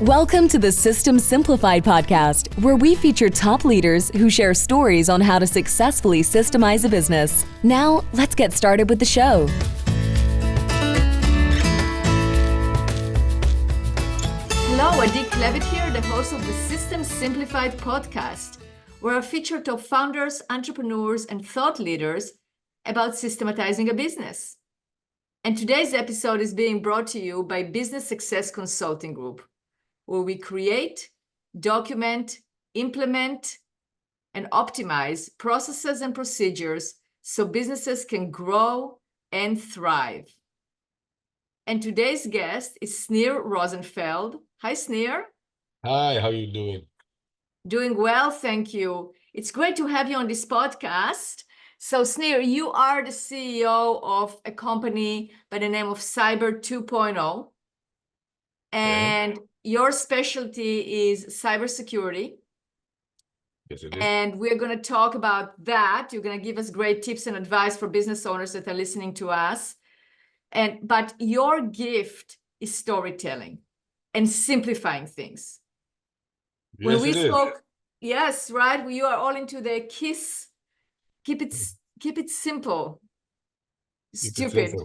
Welcome to the System Simplified podcast, where we feature top leaders who share stories on how to successfully systemize a business. Now, let's get started with the show. Hello, Adi Klevit here, the host of the System Simplified podcast, where I feature top founders, entrepreneurs, and thought leaders about systematizing a business. And today's episode is being brought to you by Business Success Consulting Group, where we create, document, implement, and optimize processes and procedures so businesses can grow and thrive. And today's guest is Sneer Rozenfeld. Hi, Sneer. Hi, how are you doing? Doing well, thank you. It's great to have you on this podcast. So, Sneer, you are the CEO of a company by the name of Cyber 2.0. And your specialty is cybersecurity. Yes, it is. And we're going to talk about that. You're going to give us great tips and advice for business owners that are listening to us. But your gift is storytelling and simplifying things. Yes, When we it spoke, yes, right? You are all into the KISS. Keep it simple. Stupid.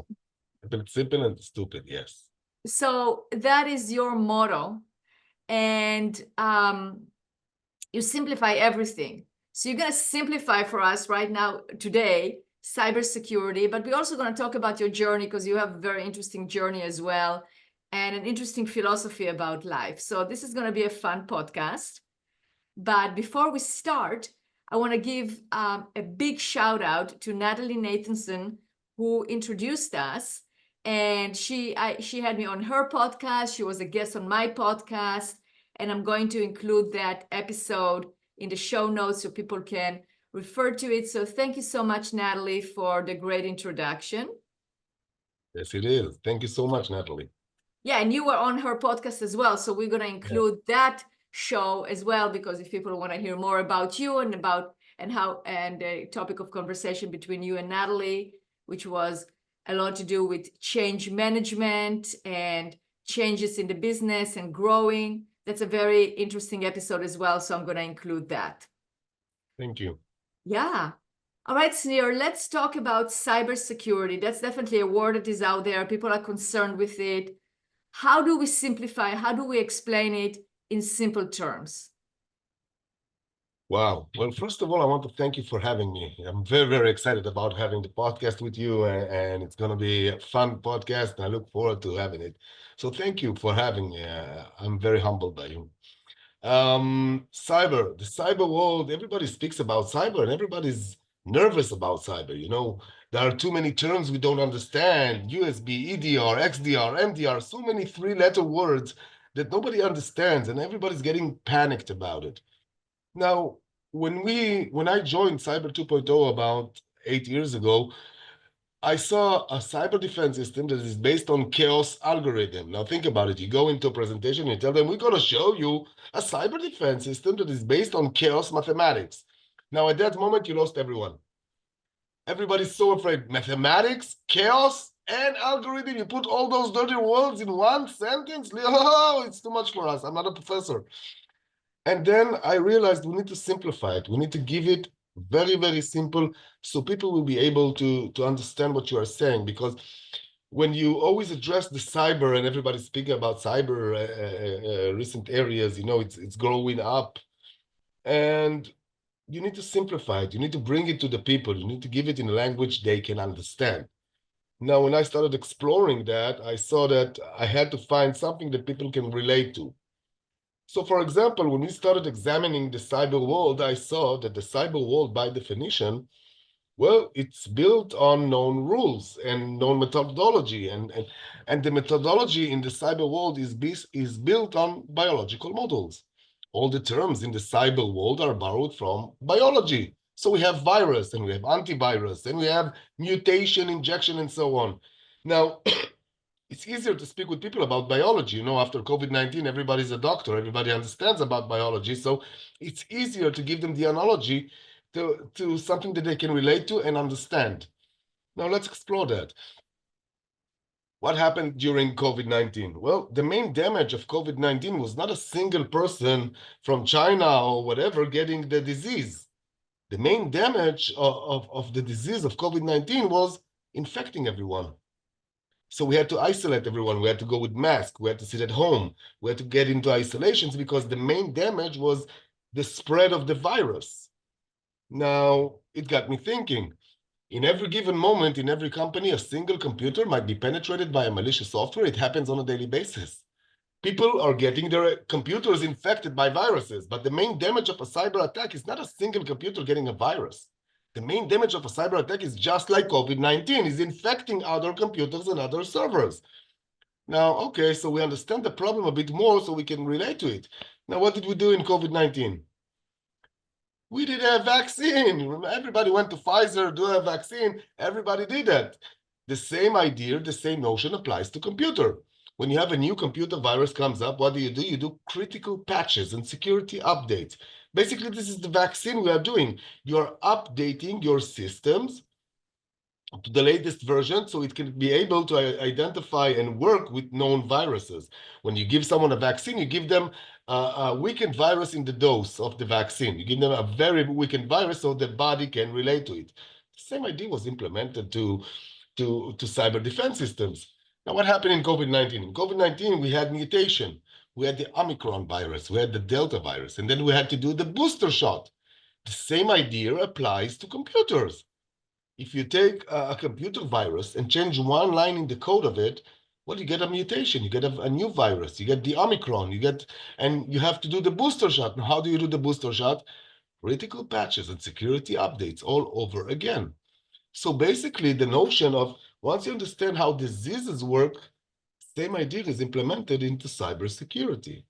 Keep it simple and stupid, yes. So that is your motto, and you simplify everything. So you're going to simplify for us right now, today, cybersecurity, but we're also going to talk about your journey because you have a very interesting journey as well and an interesting philosophy about life. So this is going to be a fun podcast. But before we start, I want to give a big shout out to Natalie Nathanson, who introduced us. And she had me on her podcast. She was a guest on my podcast. And I'm going to include that episode in the show notes so people can refer to it. So thank you so much, Natalie, for the great introduction. Yes, it is. Thank you so much, Natalie. Yeah, and you were on her podcast as well. So we're going to include that show as well, because if people want to hear more about you and the topic of conversation between you and Natalie, which was a lot to do with change management and changes in the business and growing. That's a very interesting episode as well. So I'm going to include that. Thank you. Yeah. All right, Sneer, let's talk about cybersecurity. That's definitely a word that is out there. People are concerned with it. How do we simplify? How do we explain it in simple terms? Wow. Well, first of all, I want to thank you for having me. I'm very, very excited about having the podcast with you, and it's going to be a fun podcast, and I look forward to having it. So thank you for having me. I'm very humbled by you. The cyber world, everybody speaks about cyber and everybody's nervous about cyber. You know, there are too many terms we don't understand: USB, EDR, XDR, MDR, so many three-letter words that nobody understands, and everybody's getting panicked about it. Now, when I joined Cyber 2.0 about 8 years ago, I saw a cyber defense system that is based on chaos algorithm. Now think about it. You go into a presentation, you tell them, we're going to show you a cyber defense system that is based on chaos mathematics. Now at that moment, you lost everyone. Everybody's so afraid. Mathematics, chaos, and algorithm. You put all those dirty words in one sentence? Oh, it's too much for us. I'm not a professor. And then I realized we need to simplify it. We need to give it very, very simple so people will be able to understand what you are saying. Because when you always address the cyber, and everybody's speaking about cyber recent areas, you know, it's growing up. And you need to simplify it. You need to bring it to the people. You need to give it in a language they can understand. Now, when I started exploring that, I saw that I had to find something that people can relate to. So, for example, when we started examining the cyber world, I saw that the cyber world, by definition, well, it's built on known rules and known methodology. And the methodology in the cyber world is built on biological models. All the terms in the cyber world are borrowed from biology. So we have virus, and we have antivirus, and we have mutation, injection, and so on. Now, it's easier to speak with people about biology. You know, after COVID-19, everybody's a doctor. Everybody understands about biology. So it's easier to give them the analogy to something that they can relate to and understand. Now let's explore that. What happened during COVID-19? Well, the main damage of COVID-19 was not a single person from China or whatever getting the disease. The main damage of the disease of COVID-19 was infecting everyone. So we had to isolate everyone. We had to go with masks. We had to sit at home. We had to get into isolations because the main damage was the spread of the virus. Now, it got me thinking. In every given moment, in every company, a single computer might be penetrated by a malicious software. It happens on a daily basis. People are getting their computers infected by viruses, but the main damage of a cyber attack is not a single computer getting a virus. The main damage of a cyber attack is just like COVID-19, is infecting other computers and other servers. Now, okay, so we understand the problem a bit more so we can relate to it. Now, what did we do in COVID-19? We did a vaccine. Everybody went to Pfizer, do a vaccine. Everybody did that. The same idea, the same notion applies to computer. When you have a new computer virus comes up, what do? You do critical patches and security updates. Basically, this is the vaccine we are doing. You're updating your systems to the latest version so it can be able to identify and work with known viruses. When you give someone a vaccine, you give them a weakened virus in the dose of the vaccine. You give them a very weakened virus so the body can relate to it. The same idea was implemented to cyber defense systems. Now, what happened in COVID-19? In COVID-19, we had mutation. We had the Omicron virus, we had the Delta virus, and then we had to do the booster shot. The same idea applies to computers. If you take a computer virus and change one line in the code of it, well, you get a mutation, you get a new virus, you get the Omicron, and you have to do the booster shot. Now, how do you do the booster shot? Critical patches and security updates all over again. So basically, the notion of once you understand how diseases work, same idea is implemented into cybersecurity.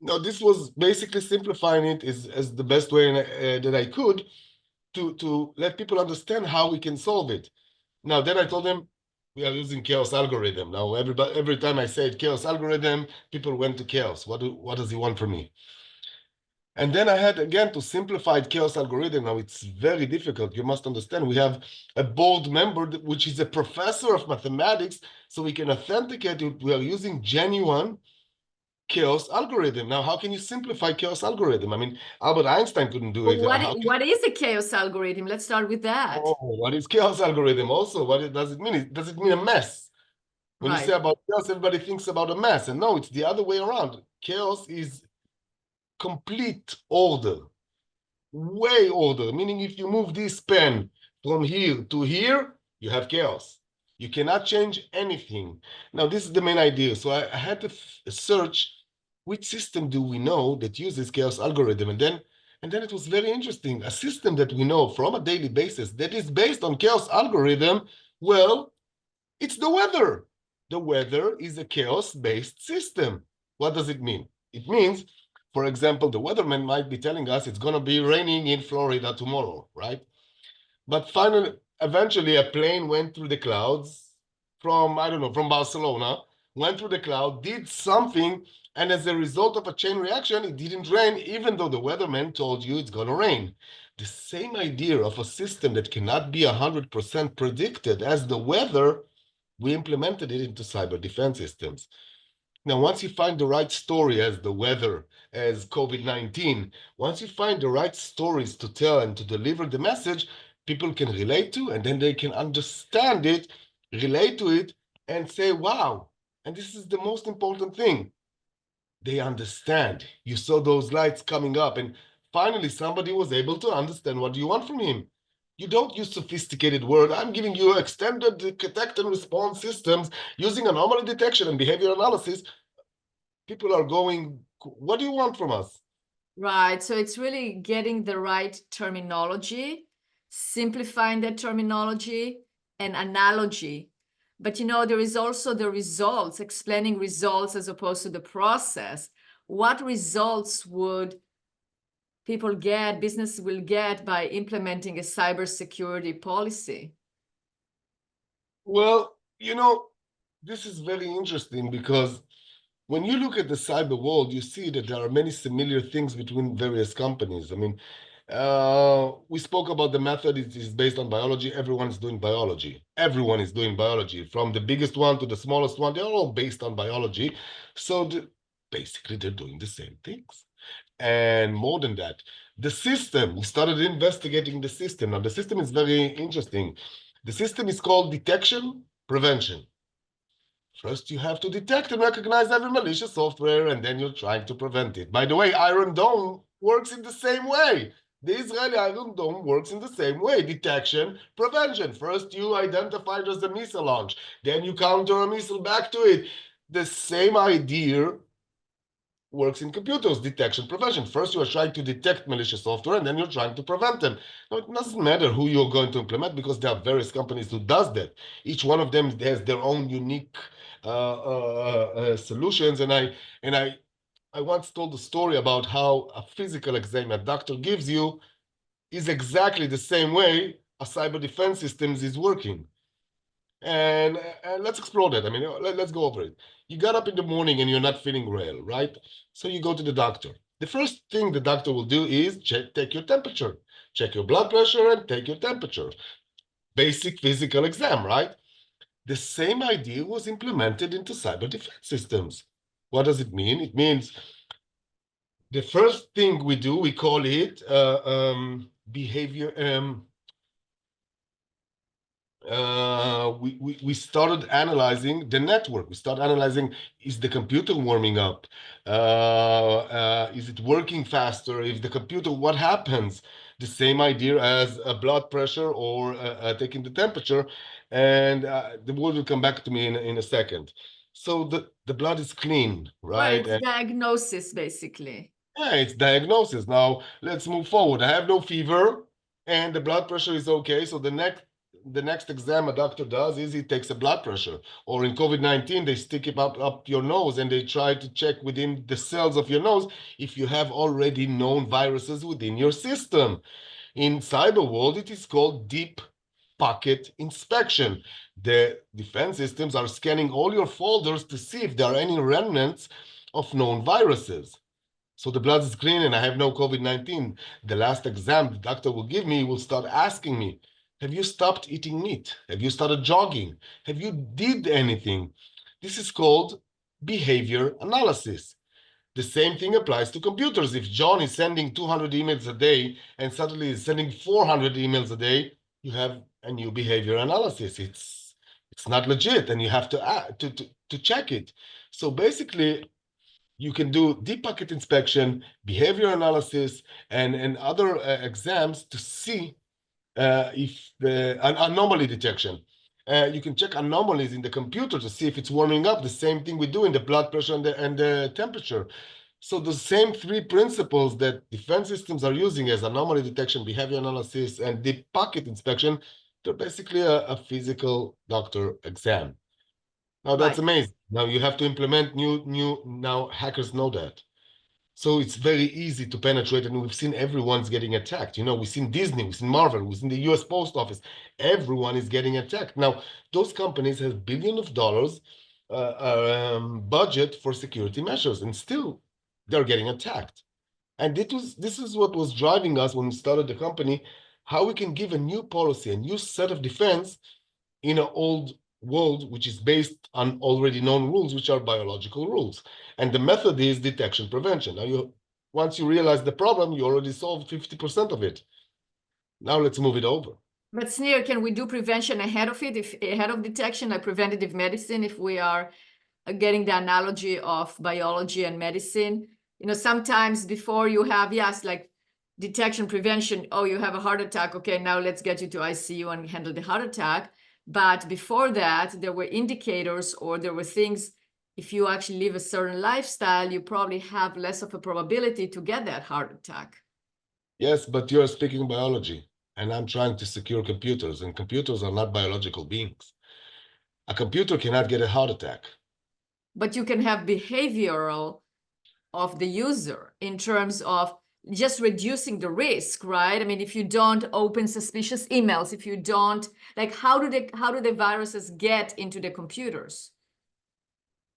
Now, this was basically simplifying it as the best way that I could to let people understand how we can solve it. Now, then I told them we are using chaos algorithm. Now, every time I said chaos algorithm, people went to chaos. What does he want from me? And then I had, again, to simplify chaos algorithm. Now, it's very difficult. You must understand, we have a board member, which is a professor of mathematics, so we can authenticate it. We are using genuine chaos algorithm. Now, how can you simplify chaos algorithm? I mean, Albert Einstein couldn't do it. What is a chaos algorithm? Let's start with that. Oh, what is chaos algorithm also? Does it mean? Does it mean a mess? When you say about chaos, everybody thinks about a mess. And no, it's the other way around. Chaos is complete order, way order, meaning if you move this pen from here to here, you have chaos. You cannot change anything. Now, this is the main idea. So I had to search which system do we know that uses chaos algorithm. And then it was very interesting. A system that we know from a daily basis that is based on chaos algorithm, well, it's the weather. The weather is a chaos-based system. What does it mean? It means, for example, the weatherman might be telling us it's going to be raining in Florida tomorrow, right? But eventually, a plane went through the clouds from, I don't know, from Barcelona, went through the cloud, did something, and as a result of a chain reaction, it didn't rain, even though the weatherman told you it's going to rain. The same idea of a system that cannot be 100% predicted as the weather, we implemented it into cyber defense systems. Now, once you find the right story as the weather, as COVID-19, once you find the right stories to tell and to deliver the message, people can relate to, and then they can understand it, relate to it, and say, wow. And this is the most important thing. They understand. You saw those lights coming up, and finally somebody was able to understand what you want from him. You don't use sophisticated words. I'm giving you extended detect and response systems using anomaly detection and behavior analysis. People are going, what do you want from us? Right. So it's really getting the right terminology, simplifying that terminology and analogy. But there is also the results, explaining results as opposed to the process. What results would people get, business will get by implementing a cybersecurity policy? Well, this is very interesting because when you look at the cyber world, you see that there are many similar things between various companies. I mean, We spoke about the method. It is based on biology. Everyone is doing biology. Everyone is doing biology, from the biggest one to the smallest one. They're all based on biology. So basically, they're doing the same things. And more than that, the system, we started investigating the system. Now, the system is very interesting. The system is called detection prevention. First, you have to detect and recognize every malicious software, and then you're trying to prevent it. By the way, Iron Dome works in the same way. The Israeli Iron Dome works in the same way. Detection, prevention. First, you identify there's a missile launch. Then you counter a missile back to it. The same idea works in computers, detection, prevention. First, you are trying to detect malicious software, and then you're trying to prevent them. Now, it doesn't matter who you're going to implement, because there are various companies who does that. Each one of them has their own unique solutions. And I once told a story about how a physical exam a doctor gives you is exactly the same way a cyber defense systems is working. And let's explore that. I mean, let's go over it. You got up in the morning and you're not feeling well, right? So you go to the doctor. The first thing the doctor will do is take your temperature, check your blood pressure, and take your temperature. Basic physical exam, right? The same idea was implemented into cyber defense systems. What does it mean? It means the first thing we do, we call it behavior. We started analyzing the network. We started analyzing, is the computer warming up? Is it working faster? If the computer, what happens? The same idea as a blood pressure or taking the temperature. And the word will come back to me in a second. So the blood is clean, right? It's diagnosis, basically. Yeah, it's diagnosis. Now let's move forward. I have no fever and the blood pressure is okay. So the next exam a doctor does is he takes a blood pressure. Or in COVID-19, they stick it up your nose and they try to check within the cells of your nose if you have already known viruses within your system. In cyber world, it is called deep pocket inspection. The defense systems are scanning all your folders to see if there are any remnants of known viruses. So the blood is clean and I have no COVID-19. The last exam the doctor will give me will start asking me, have you stopped eating meat? Have you started jogging? Have you did anything? This is called behavior analysis. The same thing applies to computers. If John is sending 200 emails a day and suddenly is sending 400 emails a day, you have a new behavior analysis. It's not legit and you have to check it. So basically, you can do deep pocket inspection, behavior analysis, and other exams to see if the anomaly detection. You can check anomalies in the computer to see if it's warming up. The same thing we do in the blood pressure and the temperature. So the same three principles that defense systems are using as anomaly detection, behavior analysis, and deep pocket inspection, they're basically a physical doctor exam. Now that's amazing. Now you have to implement now hackers know that. So it's very easy to penetrate, and we've seen everyone's getting attacked. You know, we've seen Disney, we've seen Marvel, we've seen the US Post Office. Everyone is getting attacked. Now, those companies have billions of dollars budget for security measures, and still they're getting attacked. And this is what was driving us when we started the company, how we can give a new policy, a new set of defense in an old world, which is based on already known rules, which are biological rules. And the method is detection prevention. Now, once you realize the problem, you already solved 50% of it. Now let's move it over. But Sneer, can we do prevention ahead of it, if ahead of detection, like preventative medicine, if we are getting the analogy of biology and medicine? You know, sometimes before you have, yes, like detection, prevention, oh, you have a heart attack. Okay, now let's get you to ICU and handle the heart attack. But before that, there were indicators, or there were things, if you actually live a certain lifestyle, you probably have less of a probability to get that heart attack. Yes, but you're speaking biology, and I'm trying to secure computers, and computers are not biological beings. A computer cannot get a heart attack. But you can have behavioral of the user in terms of just reducing the risk, right? I mean, if you don't open suspicious emails, if you don't, like, how do the viruses get into the computers?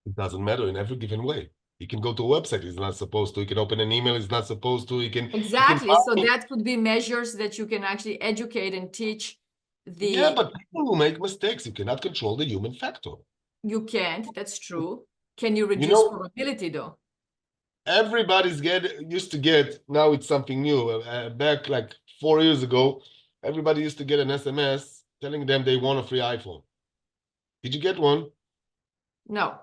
It doesn't matter in every given way. He can go to a website he's not supposed to. He can open an email he's not supposed to. He can Exactly. buy So it. that could be measures that you can actually educate and teach Yeah, the, but people will make mistakes. You cannot control the human factor. you can't, that's true. Can you You reduce know, probability though? everybody's used to get, now it's something new. Back like 4 years ago, everybody used to get an SMS telling them they want a free iPhone. Did you get one? No.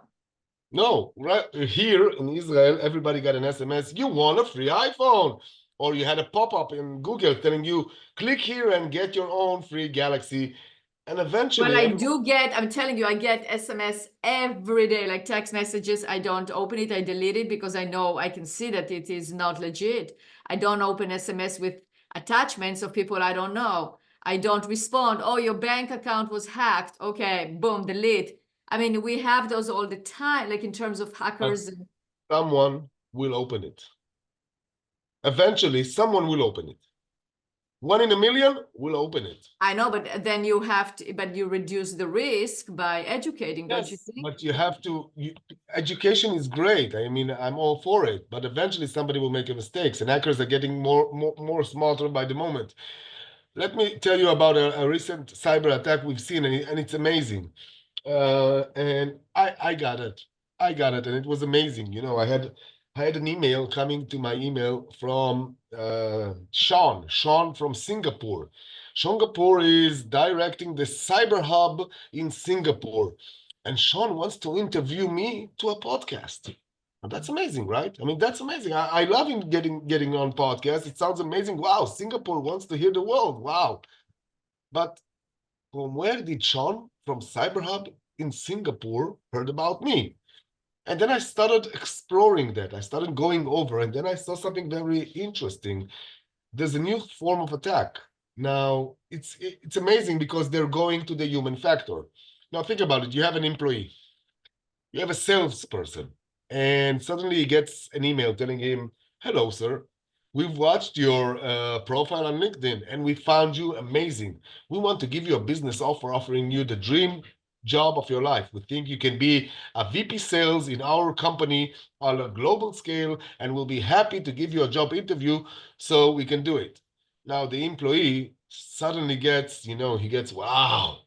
No, right here in Israel, everybody got an SMS, you want a free iPhone. Or you had a pop-up in Google telling you, click here and get your own free Galaxy. And Well, eventually, I do get, I'm telling you, I get SMS every day, like text messages. I don't open it, I delete it because I know I can see that it is not legit. I don't open SMS with attachments of people I don't know. I don't respond. Oh, your bank account was hacked. Okay, boom, delete. I mean, we have those all the time, like in terms of hackers. someone will open it. Eventually, someone will open it. 1 in a million will open it. I know, but then you have to, but you reduce the risk by educating, don't you Yes, think? but you have to, education is great. I mean, I'm all for it, but eventually somebody will make a mistakes, and hackers are getting more smarter by the moment. Let me tell you about a recent cyber attack we've seen, and it's amazing. And I got it. I got it, and it was amazing. You know, I had an email coming to my email from Sean from Singapore. Singapore is directing the cyber hub in Singapore, and Sean wants to interview me to a podcast. And that's amazing, right? I mean, that's amazing. I love him getting on podcasts. It sounds amazing. Wow, Singapore wants to hear the world. Wow. But from where did Sean from CyberHub in Singapore heard about me? And then I started exploring that. I started going over, and then I saw something very interesting. There's a new form of attack. Now, it's amazing because they're going to the human factor. Now, think about it. You have an employee, you have a salesperson, and suddenly he gets an email telling him, hello, sir. We've watched your profile on LinkedIn and we found you amazing. We want to give you a business offer offering you the dream job of your life. We think you can be a VP sales in our company on a global scale, and we'll be happy to give you a job interview so we can do it. Now, the employee suddenly gets, he gets, wow,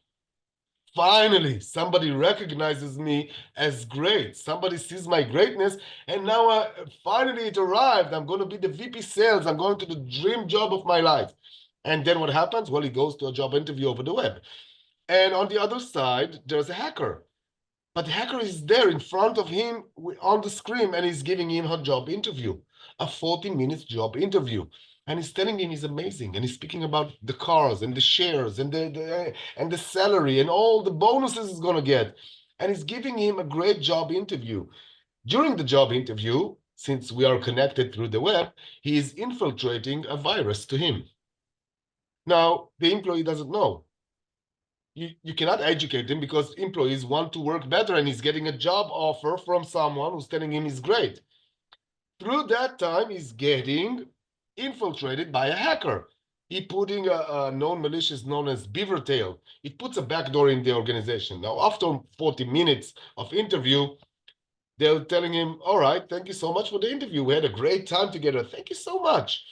finally, somebody recognizes me as great. Somebody sees my greatness, and now finally it arrived. I'm going to be the VP sales. I'm going to the dream job of my life. And then what happens? Well, he goes to a job interview over the web. And on the other side, there's a hacker. But the hacker is there in front of him on the screen, and he's giving him a job interview, a 40-minute job interview. And he's telling him he's amazing, and he's speaking about the cars and the shares and the salary and all the bonuses he's gonna get. And he's giving him a great job interview. During the job interview, since we are connected through the web, he is infiltrating a virus to him. Now, the employee doesn't know. You cannot educate him because employees want to work better, and he's getting a job offer from someone who's telling him he's great. Through that time, he's getting infiltrated by a hacker. He putting a known malicious known as beaver tail. It puts a backdoor in the organization. Now, after 40 minutes of interview, they're telling him, all right, thank you so much for the interview. We had a great time together. Thank you so much.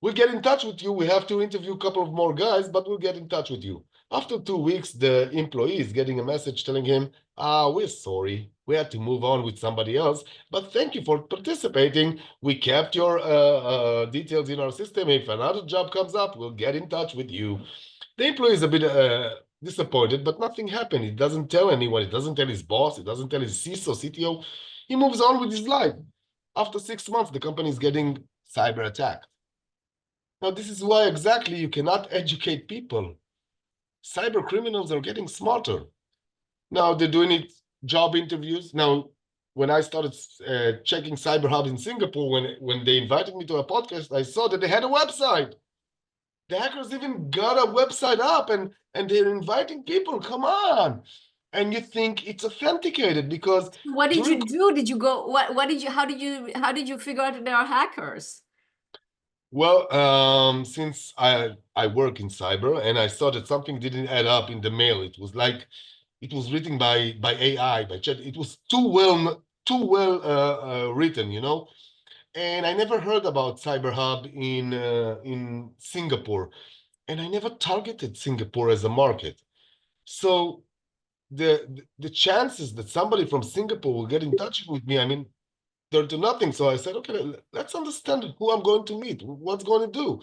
We'll get in touch with you. We have to interview a couple of more guys, but we'll get in touch with you. After 2 weeks, the employee is getting a message telling him, we're sorry. We had to move on with somebody else, but thank you for participating. We kept your details in our system. If another job comes up, we'll get in touch with you. The employee is a bit disappointed, but nothing happened. He doesn't tell anyone. He doesn't tell his boss. He doesn't tell his CISO, CTO. He moves on with his life. After 6 months, the company is getting cyber attacked. Now, this is why exactly you cannot educate people. Cyber criminals are getting smarter. Now they're doing it job interviews. Now, when I started checking cyber hubs in Singapore, when they invited me to a podcast, I saw that they had a website. The hackers even got a website up, and they're inviting people. Come on. And you think it's authenticated because What did you do? Did you go, what did you, how did you figure out that there are hackers? Well, since I work in cyber, and I saw that something didn't add up in the mail. It was like it was written by AI, by chat. It was too well too well written, you know. And I never heard about CyberHub in Singapore, and I never targeted Singapore as a market. So the chances that somebody from Singapore will get in touch with me, I mean, they're to nothing. So I said, okay, let's understand who I'm going to meet, what's going to do.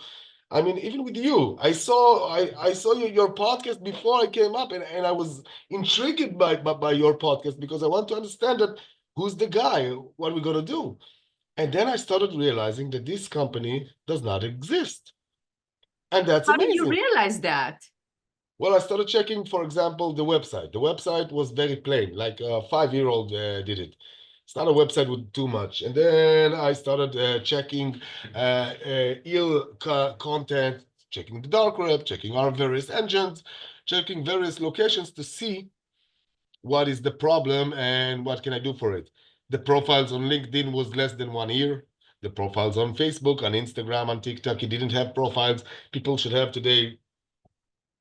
I mean, even with you, I saw your podcast before I came up, and I was intrigued by your podcast because I want to understand that who's the guy, what we're gonna do. And then I started realizing that this company does not exist. And that's How did you amazing. realize that? Well, I started checking, for example, the website. The website was very plain, like a 5-year-old did it. It's not a website with too much. And then I started checking ill content, checking the dark web, checking our various engines, checking various locations to see what is the problem and what can I do for it. The profiles on LinkedIn was less than 1 year. The profiles on Facebook, on Instagram, on TikTok, it didn't have profiles. People should have today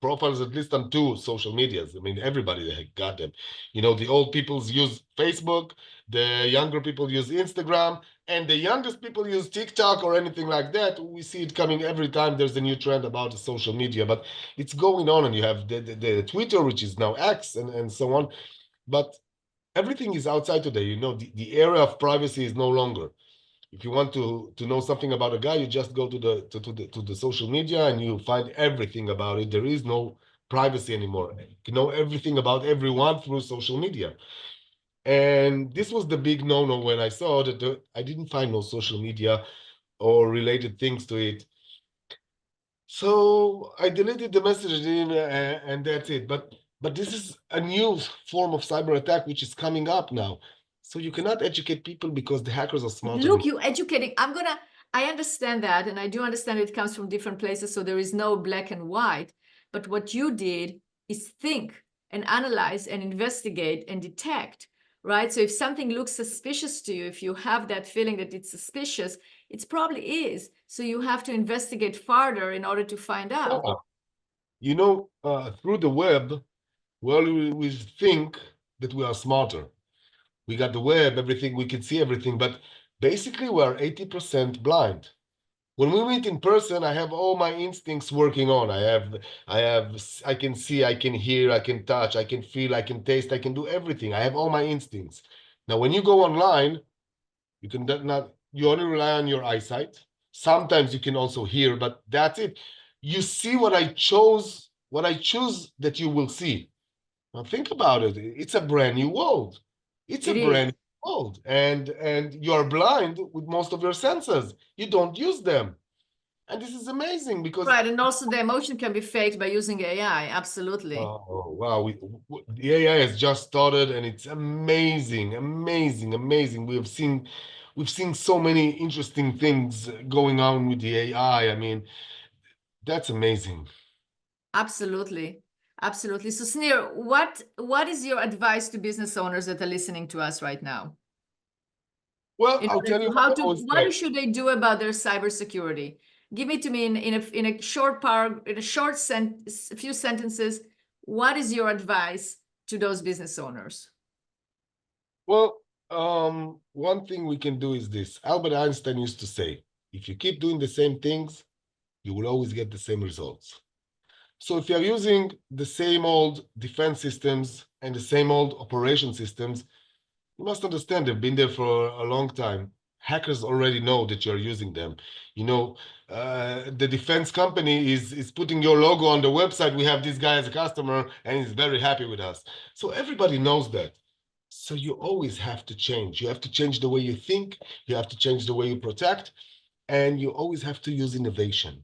profiles at least on 2 social medias. I mean, everybody got them. You know, the old people use Facebook, the younger people use Instagram, and the youngest people use TikTok or anything like that. We see it coming every time there's a new trend about the social media, but it's going on, and you have the Twitter, which is now X, and so on. But everything is outside today. You know, the area of privacy is no longer. If you want to know something about a guy, you just go to the social media and you find everything about it. There is no privacy anymore. You know everything about everyone through social media. And this was the big no-no when I saw that I didn't find no social media or related things to it. So I deleted the message and that's it. But this is a new form of cyber attack which is coming up now. So you cannot educate people because the hackers are smarter than Look, you educating. I understand that, and I do understand it comes from different places, so there is no black and white. But what you did is think and analyze and investigate and detect, right? So if something looks suspicious to you, if you have that feeling that it's suspicious, it probably is. So you have to investigate further in order to find out. Yeah. You know, through the web, well, we think that we are smarter. We got the web, everything, we can see everything, but basically we are 80% blind. When we meet in person, I have all my instincts working on. I can see, I can hear, I can touch, I can feel, I can taste, I can do everything. I have all my instincts. Now, when you go online, you can not, you only rely on your eyesight. Sometimes you can also hear, but that's it. You see what I chose, what I choose that you will see. Now think about it. It's a brand new world. It's a It brand is. new world. And you're blind with most of your senses. You don't use them. And this is amazing because Right, and also the emotion can be faked by using AI. Absolutely. oh wow, the AI has just started and it's amazing, amazing, amazing. We've seen so many interesting things going on with the AI. I mean, that's amazing. Absolutely. Absolutely. So Sneer, what is your advice to business owners that are listening to us right now? Well, In I'll order tell you to what how I to always what say. should they do about their cybersecurity? Give it to me in a short par in a short a few sentences. What is your advice to those business owners? Well, one thing we can do is this. Albert Einstein used to say, if you keep doing the same things, you will always get the same results. So if you're using the same old defense systems and the same old operation systems, you must understand they've been there for a long time. Hackers already know that you're using them. You know, the defense company is putting your logo on the website. We have this guy as a customer, and he's very happy with us. So everybody knows that. So you always have to change. You have to change the way you think. You have to change the way you protect, and you always have to use innovation.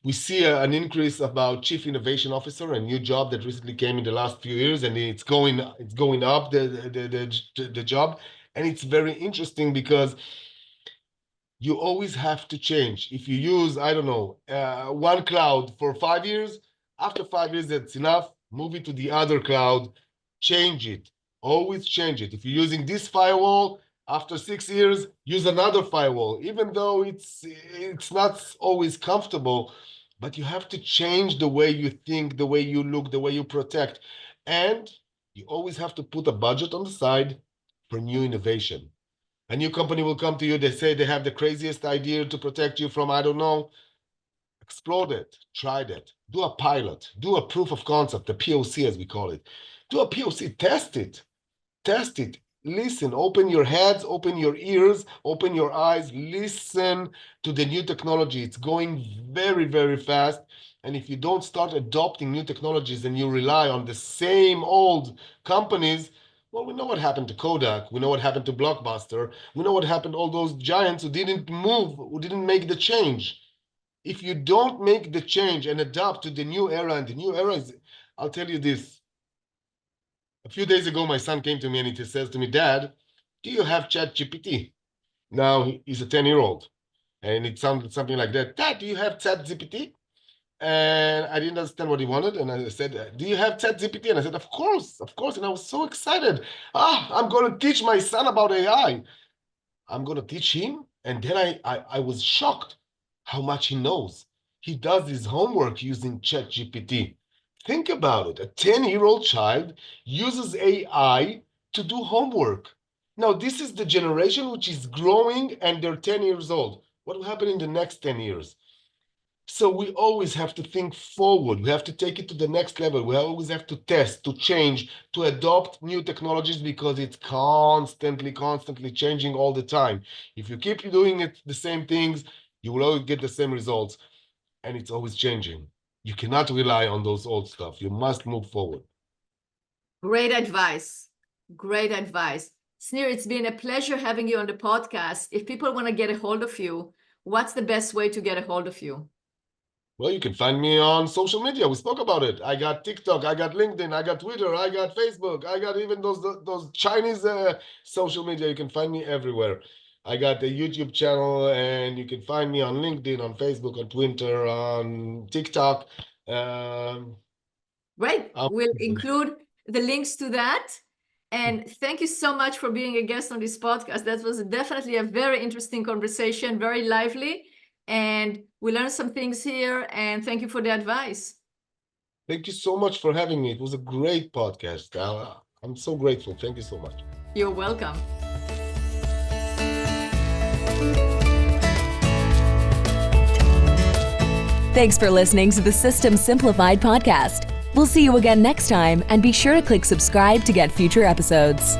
We see an increase about chief innovation officer, a new job that recently came in the last few years, and it's going up the job, and it's very interesting because you always have to change. If you use, I don't know, one cloud for 5 years, after 5 years, that's enough. Move it to the other cloud, change it. Always change it. If you're using this firewall, after 6 years, use another firewall, even though it's not always comfortable, but you have to change the way you think, the way you look, the way you protect. And you always have to put a budget on the side for new innovation. A new company will come to you, they say they have the craziest idea to protect you from, I don't know, explore it, try that, do a pilot, do a proof of concept, a POC as we call it. Do a POC, test it, listen, open your heads, open your ears, open your eyes, listen to the new technology. It's going very, very fast. And if you don't start adopting new technologies and you rely on the same old companies, well, we know what happened to Kodak. We know what happened to Blockbuster. We know what happened to all those giants who didn't move, who didn't make the change. If you don't make the change and adapt to the new era, and the new era is, I'll tell you this. A few days ago, my son came to me and he says to me, Dad, do you have ChatGPT? Now he's a 10-year-old. And it sounded something like that. Dad, do you have ChatGPT? And I didn't understand what he wanted. And I said, do you have ChatGPT? And I said, of course. And I was so excited. I'm going to teach my son about AI. I'm going to teach him. And then I was shocked how much he knows. He does his homework using ChatGPT. Think about it. A 10-year-old child uses AI to do homework. Now, this is the generation which is growing and they're 10 years old. What will happen in the next 10 years? So we always have to think forward. We have to take it to the next level. We always have to test, to change, to adopt new technologies because it's constantly changing all the time. If you keep doing it, the same things, you will always get the same results. And it's always changing. You cannot rely on those old stuff. You must move forward. Great advice. Great advice. Sneer, it's been a pleasure having you on the podcast. If people want to get a hold of you, what's the best way to get a hold of you? Well, you can find me on social media. We spoke about it. I got TikTok, I got LinkedIn, I got Twitter, I got Facebook, I got even those Chinese social media. You can find me everywhere. I got a YouTube channel, and you can find me on LinkedIn, on Facebook, on Twitter, on TikTok. Great. We'll include the links to that. And thank you so much for being a guest on this podcast. That was definitely a very interesting conversation, very lively. And we learned some things here. And thank you for the advice. Thank you so much for having me. It was a great podcast. I'm so grateful. Thank you so much. You're welcome. Thanks for listening to the System Simplified podcast. We'll see you again next time, and be sure to click subscribe to get future episodes.